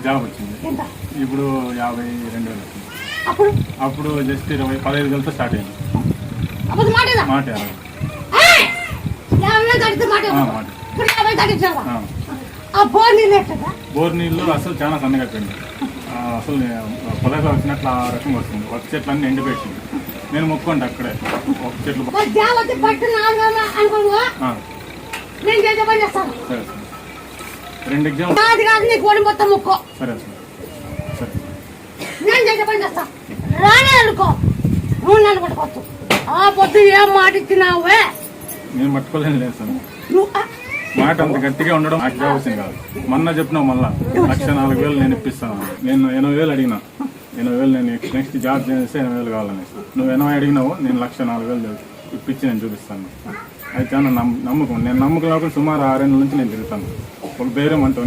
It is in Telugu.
జాబ్ వచ్చింది. ఎంత? ఇప్పుడు 52,000 వచ్చింది. అప్పుడు అప్పుడు జస్ట్ 15,000తో స్టార్ట్ అయింది. అప్పుడు మాట ఏదా? మాట 50. యాభై కడితే మాట ఏదా? మాట. ఇప్పుడు 50 కట్టించావా? ఆ. ఆ బోర్ నీళ్ళు ఎట్టదా? బోర్ నీళ్ళు అసలు చాలా సన్నగా పోయింది. అసలు పొలాగా వచ్చినట్లు ఆ రకంగా వస్తుంది. ఒక చెట్లు అన్నీ ఎండిపోయింది. నేను మొక్కండి అక్కడే ఒక చెట్లు. మరి జాబ్ పట్టు 4,000 అనుకోను. నేను చేసే పని చేస్తాను. సరే సార్. 2 ఎగ్జామ్స్. నాది కాదు, నీకు ఓడి మొత్తం ముక్కో. సరే సార్. సరే. నేను చేసే పని చేస్తా. రానే అనుకో, నువ్వు నన్ను పట్టుకోవచ్చు. ఆ పొద్దు ఏం మాట ఇచ్చినావే? నేను పట్టుకోలేను లేదు సార్. నువ్వు మాట అంత గట్టిగా ఉండడం నాకు జాబ్ వచ్చింది కాదు. మొన్న చెప్పినావు మళ్ళా 1,04,000 నేను ఇప్పిస్తాను. నేను 80,000 అడిగినా. 80,000 నేను నెక్స్ట్ జాబ్ చేస్తే 80,000 కావాలని. నువ్వు 80 అడిగినావు, నేను 1,04,000 ఇప్పించి నేను చూపిస్తాను. అయితే నమ్మకం. నేను నమ్మకం లేకుండా సుమారు 6 నెలల నుంచి నేను తిరుగుతాను. ఒక బేరం అంటే